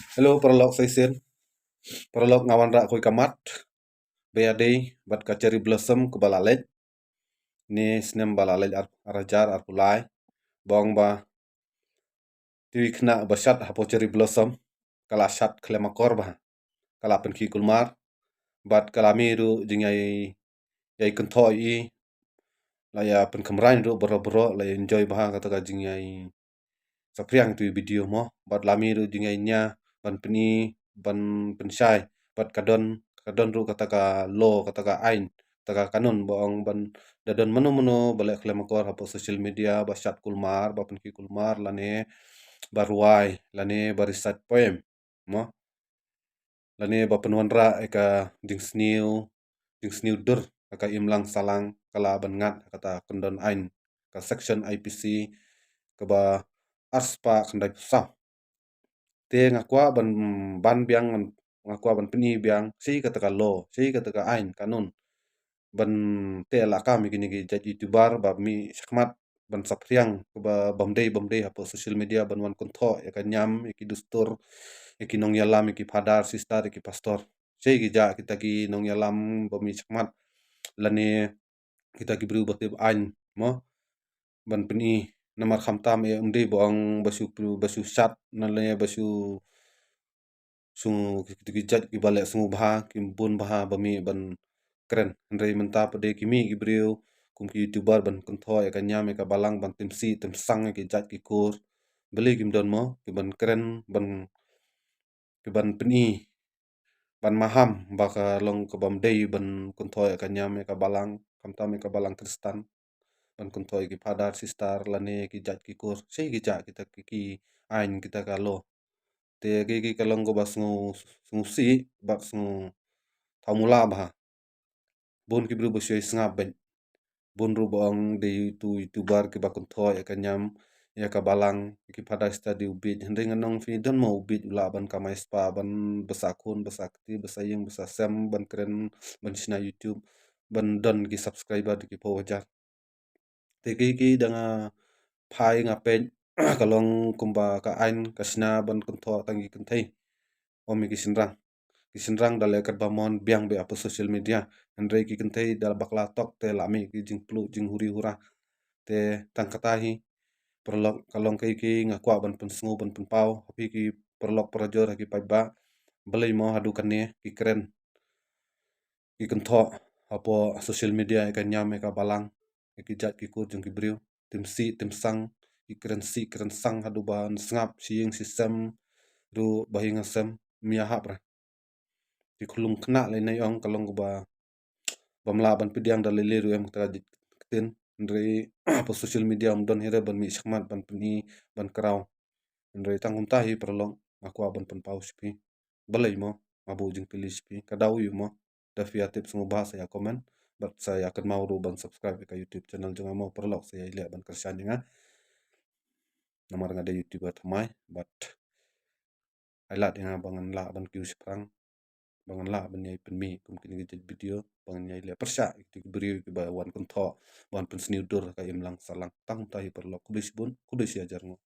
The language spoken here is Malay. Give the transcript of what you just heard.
Hello, perlok saisin. Perlok ngawan rak koi kamat. Beade bat kacari blossom ke balalej. Ni snem balalej arajar arpulai. Bong ba tiwi kena basyat hapo cari blossom. Kala syat klemakor bah. Kala penki kulmar. Bat kalami ru jingai yai kentoi i. Laya penkemrain ru boro-boro laya enjoy bah kata ka jingai sapriang tu video mo. Bat lami ru jingai nya ban peni ban pensai bat kadon ru kata ka lo kata ka ain kata ka kanun boong ban dadon menu balik klemakor hapo social media basyat kulmar ba penki kulmar lane baruai lane barisat poem mo lane ba penwanra eka dingsniu dur aka imlang salang kala ban ngat kata kondon ain ka section IPC ke ba arspa kendai pusau te ngakwa ban biang ngakwa ban peni biang si kata ka lo si kata ka ain kanun ban te la kami gini gi jadi youtuber ba mi sakmat ban sapriang ba bamdei hapo social media ban wan kontho ya kan nyam iki dustur iki nong yalam iki padar sister iki pastor sei gi ja kita ki nong yalam ba mi sakmat lani kita ki bru batib ain mo ban peni namar khamtam e umdi boang basu sat nale basu sungu kijat ki bale sungu bha ki bun bha bami ban keren ndrei menta pade kimi gibriu kum ki youtuber ban kontho ya kanyam ka balang ban timsi timsang ki jat ki kur beli kim don mo ki ban keren ban peni ban maham baka long ka bam dei ban kontho ya kanyam ka balang kamtam ka balang kristan ban kontho ki padar sister lane ki jat ki kur sei ki jat kita ki ain kita ka lo te gi kalong go bas ngu si bas ngu thamula bah bun ki bru bosyoi snga ben bun ru boang de youtuber ki bakun tho ya kanyam ya ka balang ki pada study ubit hende nganong fi don mo ubit ula ban kamai spa ban besakun besakti besayeng besasem ban keren ban sina YouTube ban don ki subscriber ki po wajar te ki danga phai ngapen kalong kumba ka ain kasna ban kun tho tangi kun thei omi ki sinrang dale kat bamon biang be apa social media andre ki kun thei dal bakla tok te lami ki jing plu jing huri hura te tang katahi perlok kalong ki ngakwa ban pensngu ban penpau hapi ki perlok projor ki paiba belai mo hadu kane ki keren ki kun tho apo social media ka nyam ka balang ki jat ki kur jing ki briu tim sang ki keren sang hadu ban sngap siing sistem ru bahinga sem mia hapra ki khulung kna le nei ong kalong ba bamla ban pidiang dal le ru em ta tin ndre po social media don hira ban mi sakmat ban pni ban kraw ndre tangum ta hi perlong akwa ban pen pau spi balai mo abu jing pilis spi kadau yu mo da fi atip sungu bahasa ya komen bat saya akan mau ru ban subscribe ka YouTube channel jangan mau perlok saya ile ban kersan nga namar ngada YouTuber thamai bat ailat nga bangan la ban kiu sprang bangan la ban yai pen mi kum kini gejet video bangan yai le persya ki beri ki ba wan kun tho wan pen sniudur ka im lang salang tang tai perlok kubis bun kubis ya jar ngo